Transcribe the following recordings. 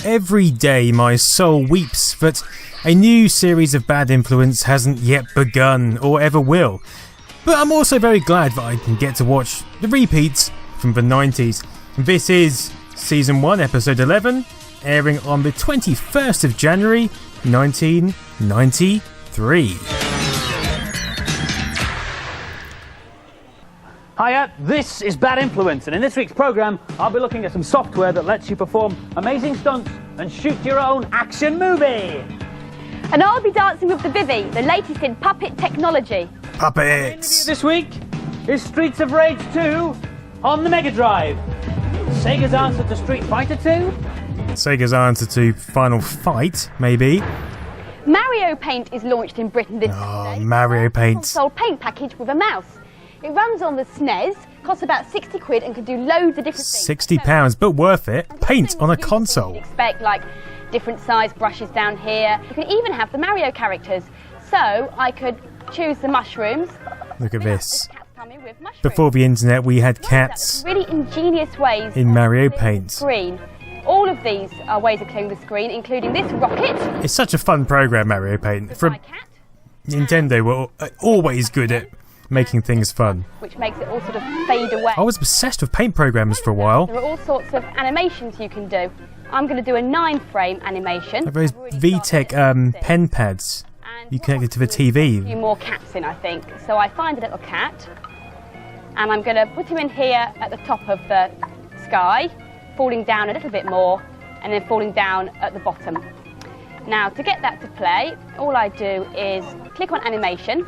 Every day my soul weeps that a new series of Bad Influence hasn't yet begun or ever will. But I'm also very glad that I can get to watch the repeats from the 90s. This is Season 1, Episode 11, airing on the 21st of January 1993. Hiya, this is Bad Influence, and in this week's programme I'll be looking at some software that lets you perform amazing stunts and shoot your own action movie. And I'll be dancing with the Vivi, the latest in puppet technology. Puppets! This week is Streets of Rage 2 on the Mega Drive. Sega's answer to Street Fighter 2? Sega's answer to Final Fight, maybe. Mario Paint is launched in Britain this Saturday. Mario Paint. Console paint package with a mouse. It runs on the SNES, costs about 60 quid and can do loads of different things. £60, but worth it. Paint on a console. You'd expect like different size brushes down here. You can even have the Mario characters. So I could choose the mushrooms. Look at this. Before the internet we had cats really ingenious ways in Mario Paint. Screen. All of these are ways of clearing the screen, including this rocket. It's such a fun program, Mario Paint. From Nintendo were always good at making things fun. Which makes it all sort of fade away. I was obsessed with paint programs for a while. There are all sorts of animations you can do. I'm going to do a 9-frame animation. Like those VTech pen pads you connected to the TV. A few more cats in, I think. So I find a little cat, and I'm going to put him in here at the top of the sky, falling down a little bit more, and then falling down at the bottom. Now, to get that to play, all I do is click on animation.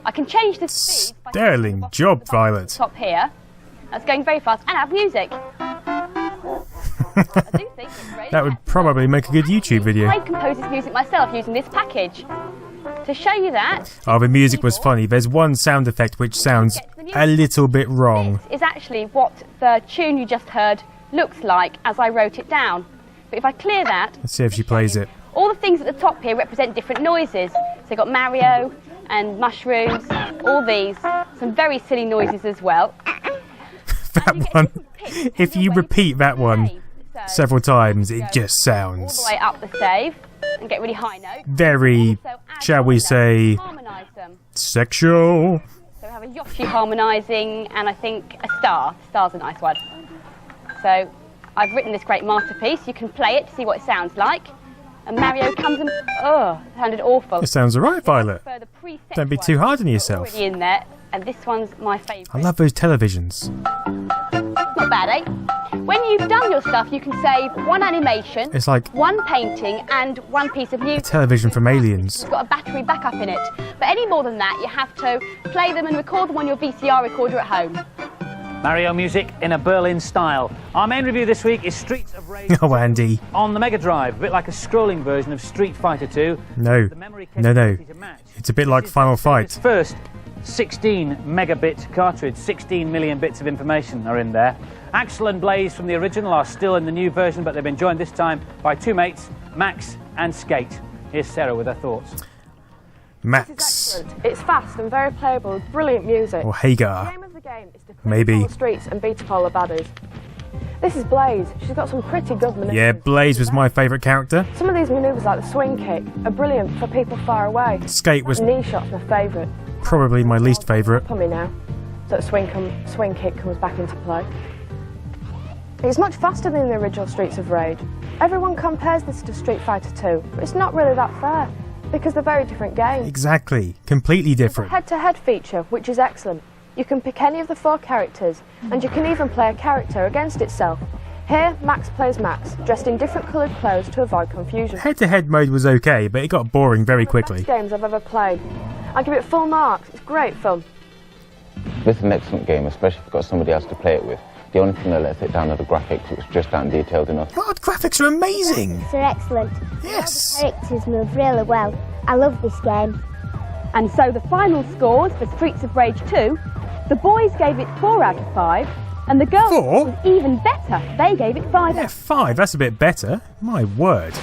I can change the speed. Sterling job, Violet. Top here. That's going very fast, and have music. I do think it's great. That would probably make a good YouTube video. I compose this music myself using this package. To show you that... Oh, the music was funny. There's one sound effect which sounds a little bit wrong. This is actually what the tune you just heard looks like as I wrote it down. But if I clear that... Let's see if she plays it. All the things at the top here represent different noises. So you've got Mario and mushrooms, all these. Some very silly noises as well. That one, if you repeat that one several times, it just sounds... all the way up the save and get really high notes. Very, shall we say, sexual. So we have a Yoshi harmonising and I think a star. Star's a nice one. So I've written this great masterpiece. You can play it to see what it sounds like. And Mario comes and... Oh, it sounded awful. It sounds alright, Violet. Don't be too hard on yourself. Already in there, and this one's my favourite. I love those televisions. Not bad, eh? When you've done your stuff, you can save one animation, it's like one painting, and one piece of music. A television from Aliens. It's got a battery backup in it. But any more than that, you have to play them and record them on your VCR recorder at home. Mario music in a Berlin style. Our main review this week is Streets of Rage Oh, Andy. on the Mega Drive, a bit like a scrolling version of Street Fighter 2. No. It's a bit like Final Fight. Its first 16 megabit cartridge, 16 million bits of information are in there. Axel and Blaze from the original are still in the new version, but they've been joined this time by two mates, Max and Skate. Here's Sarah with her thoughts. Max. It's fast and very playable with brilliant music. Or Hagar. The aim of the game is to Maybe. the streets and beat up all the baddies. This is Blaze. She's got some pretty good maneuvers. Yeah, Blaze was my favourite character. Some of these maneuvers, like the swing kick, are brilliant for people far away. Skate was knee shot's my favourite. Probably my least favourite. For me now, so the swing kick comes back into play. It's much faster than the original Streets of Rage. Everyone compares this to Street Fighter 2, but it's not really that fair, because they're very different games. Exactly. Completely different. There's a head-to-head feature, which is excellent. You can pick any of the 4 characters, and you can even play a character against itself. Here, Max plays Max, dressed in different coloured clothes to avoid confusion. Head-to-head mode was okay, but it got boring very quickly. One of the best games I've ever played. I give it full marks. It's great fun. This is an excellent game, especially if you've got somebody else to play it with. The only thing that lets it down are the graphics, which just aren't detailed enough. God, graphics are amazing! They're excellent. Yes! The characters move really well. I love this game. And so the final scores for Streets of Rage 2, the boys gave it 4 out of 5, and the girls 4? was even better. They gave it 5 Yeah, 5, that's a bit better. My word.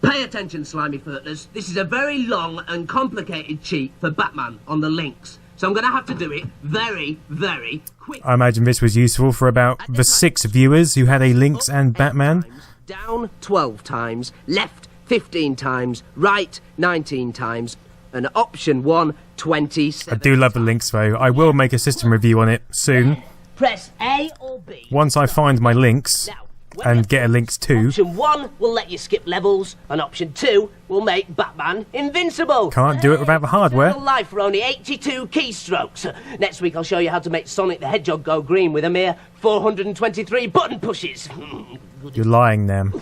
Pay attention, slimy furtlers. This is a very long and complicated cheat for Batman on the Lynx. so I'm going to have to do it very, very quick. I imagine this was useful for about the 6 viewers who had a Lynx and Batman. Down 12 times, left 15 times, right 19 times, and option 1, 27. I do love the Lynx though. I will make a system review on it soon. Press A or B. Once I find my Lynx and get a Lynx 2. Option 1 will let you skip levels, and option 2 will make Batman invincible. Can't do it without the hardware. Life for only 82 keystrokes. Next week I'll show you how to make Sonic the Hedgehog go green with a mere 423 button pushes. You're lying, Nam.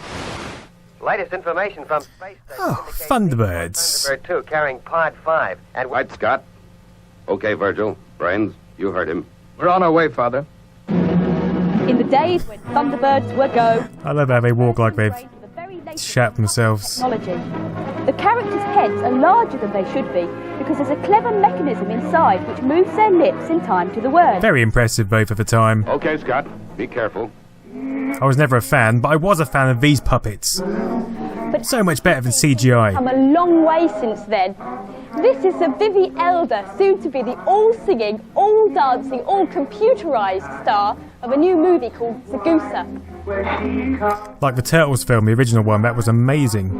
Latest information from Space Station. Oh, Thunderbirds. Thunderbird 2 carrying Pod 5. And Right, Scott. Okay, Virgil. Brains, you heard him. we're on our way, Father. In the days when Thunderbirds were go, I love how they walk like they've the very latest shat themselves. technology. The characters' heads are larger than they should be because there's a clever mechanism inside which moves their lips in time to the word. Very impressive both at the time. Okay, Scott. Be careful. I was never a fan, but I was a fan of these puppets. But So much better than CGI. come a long way since then. This is the Vivi Elder, soon to be the all-singing, all-dancing, all-computerised star of a new movie called Zagusa. Like the Turtles film, the original one, that was amazing.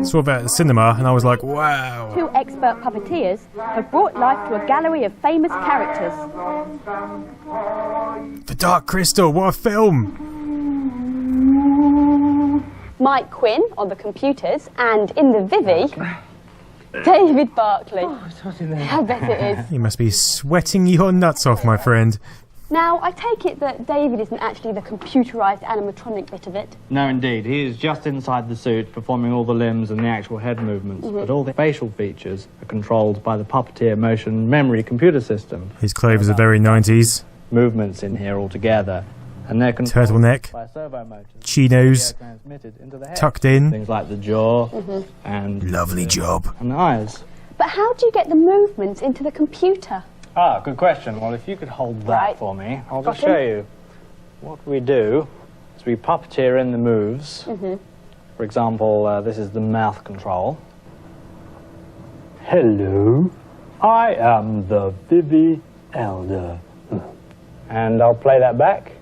Saw that at the cinema and I was like, wow. 2 expert puppeteers have brought life to a gallery of famous characters. The Dark Crystal, what a film! Mike Quinn on the computers, and in the Vivi, David Barclay. I bet it is. You must be sweating your nuts off, my friend. Now, I take it that David isn't actually the computerised animatronic bit of it. No, indeed. He is just inside the suit, performing all the limbs and the actual head movements. But all the facial features are controlled by the Puppeteer motion memory computer system. His clothes are very 90s. Movements in here altogether. And they're controlled Turtleneck, by servo motors. chinos, They're transmitted into the head. tucked in. Things like the jaw and Lovely job. and the eyes. But how do you get the movements into the computer? Ah, good question. Well, if you could hold that Right. for me, I'll Got just show him. you. What we do is we puppeteer in the moves. For example, this is the mouth control. Hello, I am the Vivi Elder. And I'll play that back.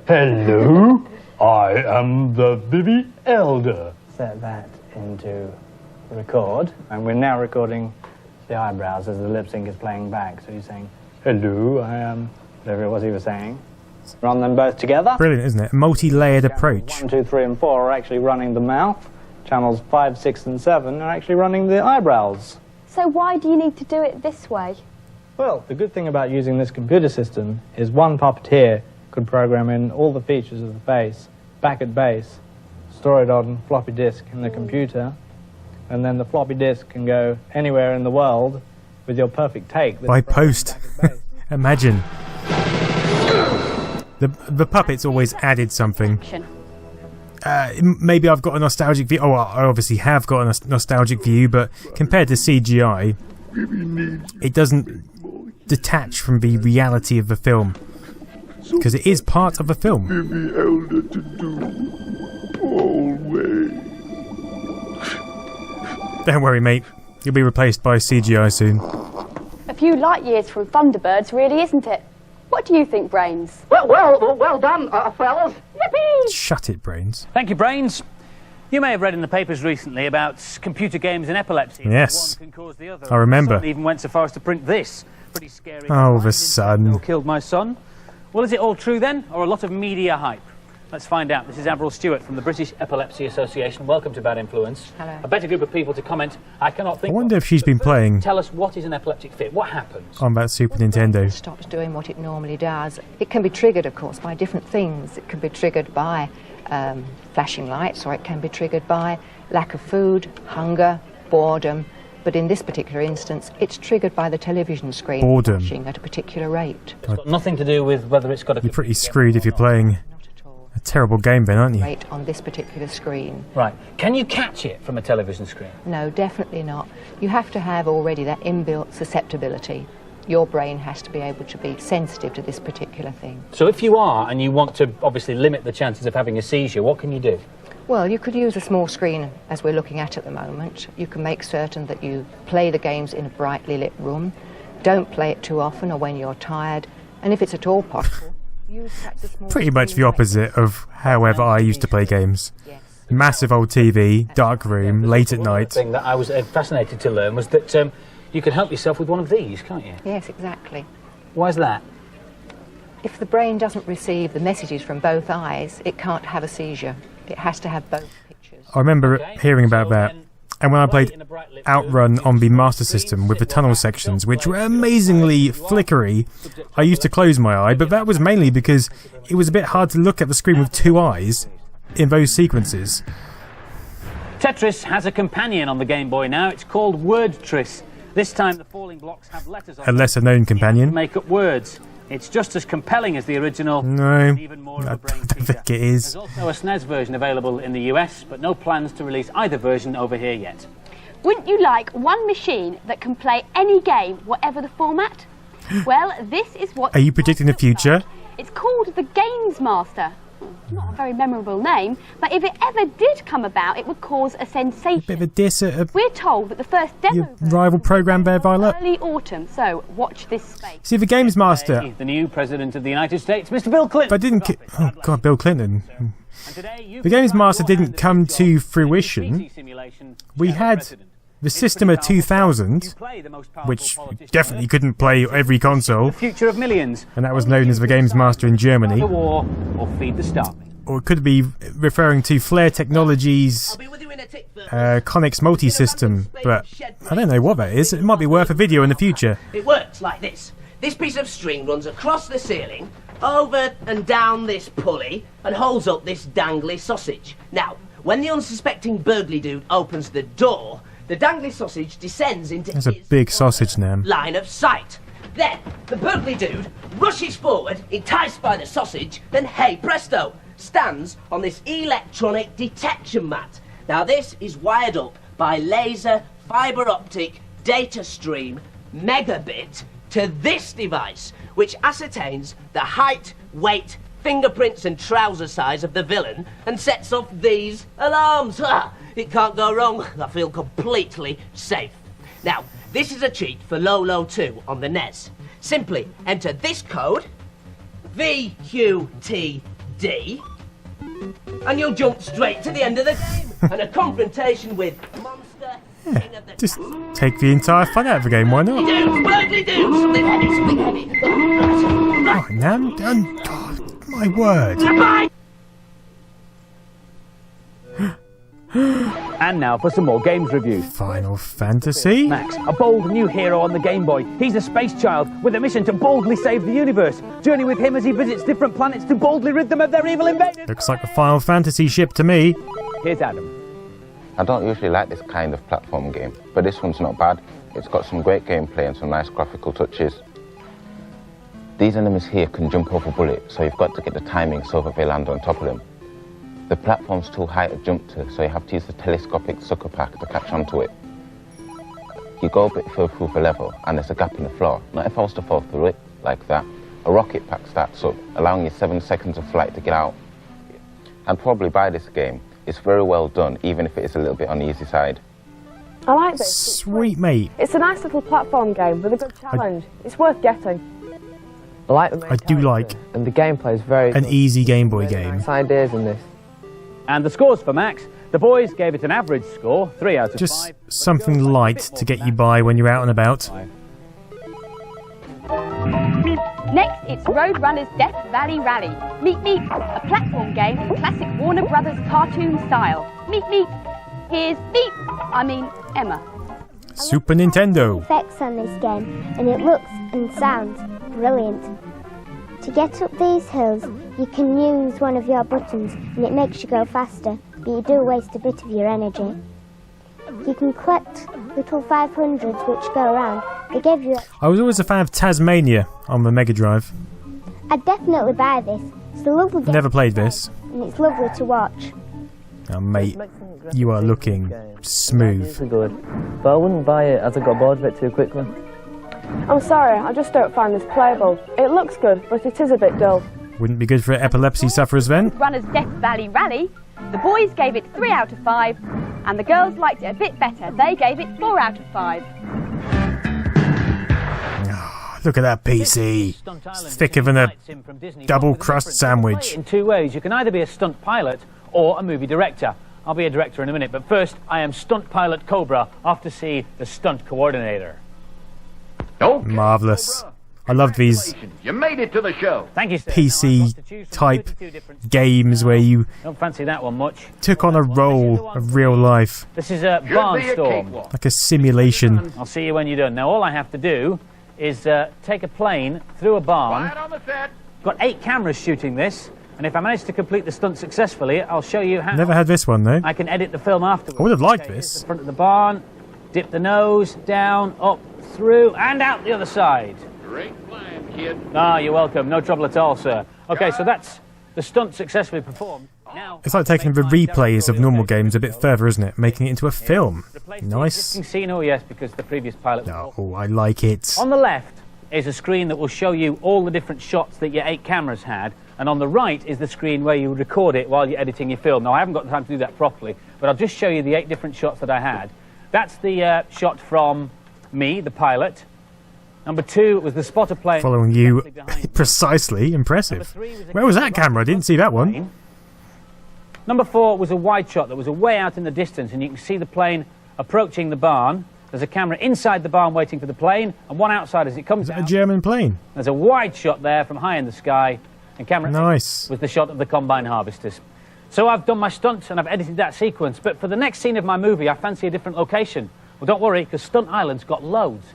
Hello, I am the Vivi Elder. Set that into record, and we're now recording the eyebrows as the lip sync is playing back. So he's saying, hello, I am, whatever it was he was saying. Run them both together. Brilliant, isn't it? A multi-layered approach. 1, 2, 3, and 4 are actually running the mouth. Channels 5, 6, and 7 are actually running the eyebrows. So why do you need to do it this way? Well, the good thing about using this computer system is one puppeteer could program in all the features of the face, back at base, store it on floppy disk in the computer, and then the floppy disk can go anywhere in the world with your perfect take. By post. Imagine. The puppets always added something. Maybe I've got a nostalgic view. Oh, I obviously have got a nostalgic view, but compared to CGI, it doesn't detach from the reality of the film. Because it is part of the film. Don't worry, mate. You'll be replaced by CGI soon. A few light years from Thunderbirds, really, isn't it? What do you think, Brains? Well done, fellas. Yippee! Shut it, Brains. Thank you, Brains. You may have read in the papers recently about computer games and epilepsy. Yes. One can cause the other. I remember. Someone even went so far as to print this. Pretty scary. Oh, the sun. Killed my son. Well, is it all true then, or a lot of media hype? Let's find out. This is Avril Stewart from the British Epilepsy Association. Welcome to Bad Influence. Hello. A better group of people to comment. I cannot think. I wonder of. if she's been But first, playing Tell us, what is an eleptic fit? What happens? on that Super Nintendo. Stops doing what it normally does. It can be triggered, of course, by different things. It can be triggered by flashing lights, or it can be triggered by lack of food, hunger, boredom. But in this particular instance, it's triggered by the television screen Boredom. flashing at a particular rate. It's got nothing to do with whether it's got a. You're pretty screwed if you're playing Not at all. a terrible game then, aren't you? Rate on this particular screen. Right. Can you catch it from a television screen? No, definitely not. You have to have already that inbuilt susceptibility. Your brain has to be able to be sensitive to this particular thing. So if you are, and you want to obviously limit the chances of having a seizure, what can you do? Well, you could use a small screen, as we're looking at the moment. You can make certain that you play the games in a brightly lit room. Don't play it too often or when you're tired, and if it's at all possible, use perhaps a small Pretty much the screen opposite of however I used to play games. Massive old TV, dark room, late at night. thing that I was fascinated to learn was that you can help yourself with one of these, can't you? Yes, exactly. Why is that? If the brain doesn't receive the messages from both eyes, it can't have a seizure. It has to have both pictures. I remember hearing about that. And when I played Outrun on the Master System with the tunnel sections, which were amazingly flickery, I used to close my eye, but that was mainly because it was a bit hard to look at the screen with two eyes in those sequences. Tetris has a companion on the Game Boy now. It's called Wordtris. This time the falling blocks have letters on A lesser-known companion. to make up words. It's just as compelling as the original. No, Even more I of a brain don't teaser. think it is. There's also a SNES version available in the US, but no plans to release either version over here yet. Wouldn't you like one machine that can play any game, whatever the format? Well, this is what... Are you predicting the future? It's called the Games Master. Not a very memorable name, but if it ever did come about, it would cause a sensation. Bit of a diss at We're told that the first demo your rival program Bear Violet. early autumn, so watch this space. See, the Games Master. The new President of the United States, Mr. Bill Clinton. But didn't. Oh God, Bill Clinton. The Games Master didn't come to fruition. We had the Systema 2000, which definitely couldn't play every console, Future of millions. and that was known as the Games Master in Germany. The war or feed the starving. Or it could be referring to Flare Technologies' Connex multi-system, but I don't know what that is. It might be worth a video in the future. It works like this. This piece of string runs across the ceiling, over and down this pulley, and holds up this dangly sausage. Now, when the unsuspecting burgly dude opens the door, the dangly sausage descends into There's a big sausage now. line of sight. Then, the burgly dude rushes forward, enticed by the sausage, then hey presto, stands on this electronic detection mat. Now this is wired up by laser fibre optic data stream megabit to this device, which ascertains the height, weight, fingerprints and trouser size of the villain and sets off these alarms. It can't go wrong. I feel completely safe. Now, this is a cheat for Lolo 2 on the NES. Simply enter this code, VQTD, and you'll jump straight to the end of the game and a confrontation with Monster King of the Just take the entire fun out of the game, why not? Dudes, burgly dudes, something heavy, something heavy. Oh, now, God, my word. And now for some more games reviews. Final Fantasy? Max, a bold new hero on the Game Boy. He's a space child with a mission to boldly save the universe. Journey with him as he visits different planets to boldly rid them of their evil invaders. Looks like a Final Fantasy ship to me. Here's Adam. I don't usually like this kind of platform game, but this one's not bad. It's got some great gameplay and some nice graphical touches. These enemies here can jump over bullets, so you've got to get the timing so that they land on top of them. The platform's too high to jump to, so you have to use the telescopic sucker pack to catch onto it. You go a bit further through the level, and there's a gap in the floor. Not if I was to fall through it, like that. A rocket pack starts up, allowing you 7 seconds of flight to get out. I'd probably buy this game. It's very well done, even if it is a little bit on the easy side. I like this. Sweet, mate. It's a nice little platform game with a good challenge. It's worth getting. I like the main I do like and the gameplay is very an easy Game Boy game. nice ideas in this. And the scores for Max. The boys gave it an average score, 3 out of 5. Just something light to get you by when you're out and about. Next, it's Roadrunner's Death Valley Rally. Meet Meet, a platform game in classic Warner Brothers cartoon style. Meet Meet. Here's Emma. Super Nintendo. Effects on this game, and it looks and sounds brilliant. To get up these hills, you can use one of your buttons and it makes you go faster, but you do waste a bit of your energy. You can collect little 500s which go around. They give you... I was always a fan of Tasmania on the Mega Drive. I'd definitely buy this. It's a lovely game. Never played this. And it's lovely to watch. Oh, mate, you are looking smooth. It's good, but I wouldn't buy it as I got bored of it too quickly. I'm sorry, I just don't find this playable. It looks good, but it is a bit dull. Wouldn't be good for epilepsy sufferers then. Runner's Death Valley Rally. The boys gave it 3 out of 5, and the girls liked it a bit better. They gave it 4 out of 5. Look at that PC. It's thicker than a double crust sandwich. In two ways. You can either be a stunt pilot or a movie director. I'll be a director in a minute, but first, I am stunt pilot Cobra, off to see the stunt coordinator. Okay, Marvellous. I love these you made it to the show. Thank you, sir. PC type games where you Don't fancy that one much. took on a role of real life, This is a barnstorm. like a simulation. I'll see you when you're done. Now, all I have to do is take a plane through a barn. Quiet on the set. Got 8 cameras shooting this, and if I manage to complete the stunt successfully, I'll show you how. Never had this one though. I can edit the film afterwards. I would have liked Okay, here's this. the front of the barn. Dip the nose down, up, through, and out the other side. Great plan, kid. Ah, you're welcome. No trouble at all, sir. Okay, so that's the stunt successfully performed. Now, It's like taking the replays of normal games a bit further, isn't it? Making it into a film. Nice. Scene, oh yes, because the previous pilot was Oh, I like it. On the left is a screen that will show you all the different shots that your 8 cameras had, and on the right is the screen where you record it while you're editing your film. Now, I haven't got time to do that properly, but I'll just show you the 8 different shots that I had. That's the shot from me, the pilot. Number 2 was the spotter plane. Following you precisely. Impressive. Where was that camera? I didn't see that one. Number 4 was a wide shot that was way out in the distance, and you can see the plane approaching the barn. There's a camera inside the barn waiting for the plane, and one outside as it comes out. A German plane. There's a wide shot there from high in the sky, and camera Nice. was the shot of the combine harvesters. So I've done my stunt and I've edited that sequence, but for the next scene of my movie, I fancy a different location. Well, don't worry, because Stunt Island's got loads.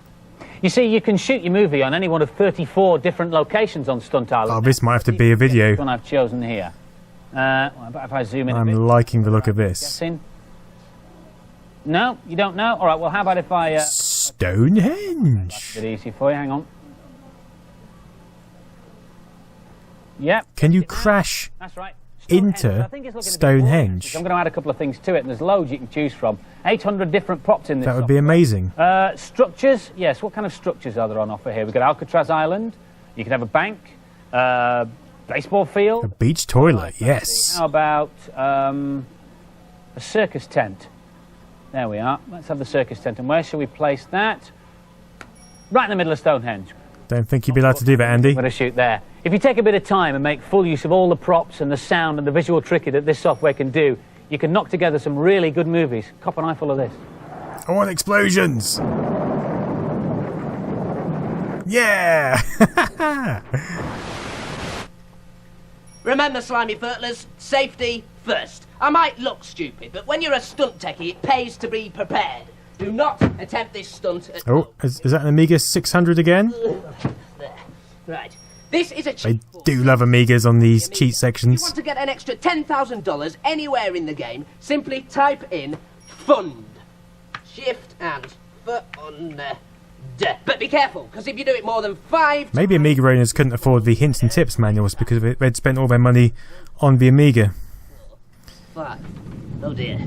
You see, you can shoot your movie on any one of 34 different locations on Stunt Island. Oh, this might have to be a video. This one I've chosen here. If I zoom in a I'm bit. liking the look of this. Guessing? No, you don't know? All right, well, how about if I... Stonehenge. That's a bit easy for you, hang on. Yep. Can you crash That's right. into Stonehenge? I'm going to add a couple of things to it, and there's loads you can choose from. 800 different props in this. That would be amazing. Structures, yes. What kind of structures are there on offer here? We've got Alcatraz Island. You can have a bank, baseball field. A beach toilet, yes. How about a circus tent? There we are. Let's have the circus tent. And where shall we place that? Right in the middle of Stonehenge. Don't think you'd be allowed to do that, Andy. I'm going to shoot there. If you take a bit of time and make full use of all the props and the sound and the visual trickery that this software can do, you can knock together some really good movies. Cop an eye full of this. I want explosions. Yeah. Remember, slimy furtlers, safety first. I might look stupid, but when you're a stunt techie, it pays to be prepared. Do not attempt this stunt at... Oh, is that an Amiga 600 again? There. Right. This is a I cheat. do love Amigas on these cheat If you sections. want to get an extra $10,000 anywhere in the game, simply type in fund. Shift and fund. But be careful, because if you do it more than 5 Maybe Amiga owners couldn't afford the hints and tips manuals because they'd spent all their money on the Amiga. 5. Oh dear.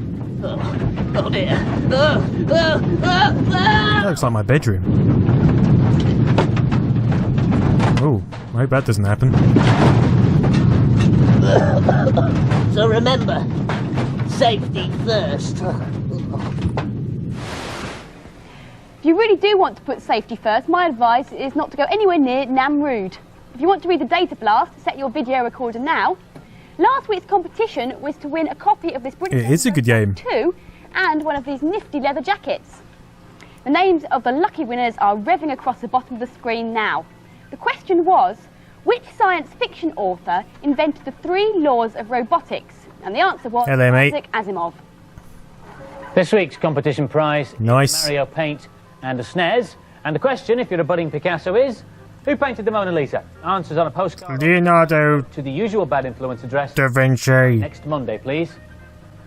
Oh dear. That looks like my bedroom. Oh, I hope that doesn't happen. So remember, safety first. If you really do want to put safety first, my advice is not to go anywhere near Namrud. If you want to read the data blast, set your video recorder now. Last week's competition was to win a copy of this British It is a good game. 2 and one of these nifty leather jackets. The names of the lucky winners are revving across the bottom of the screen now. The question was, which science fiction author invented the 3 laws of robotics? And the answer was Hello, mate. Isaac Asimov. This week's competition prize Nice. is Mario paint and a SNES. And the question, if you're a budding Picasso, is who painted the Mona Lisa? Answers on a postcard Leonardo to the usual Bad Influence address da Vinci. next Monday, please.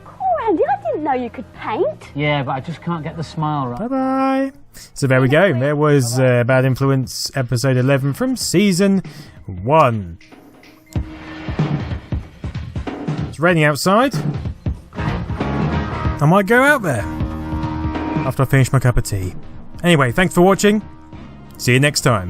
Oh, Andy, I didn't know you could paint. Yeah, but I just can't get the smile right. Bye-bye. So there we go. There was Bad Influence episode 11 from season 1. It's raining outside. I might go out there after I finish my cup of tea. Anyway, thanks for watching. See you next time.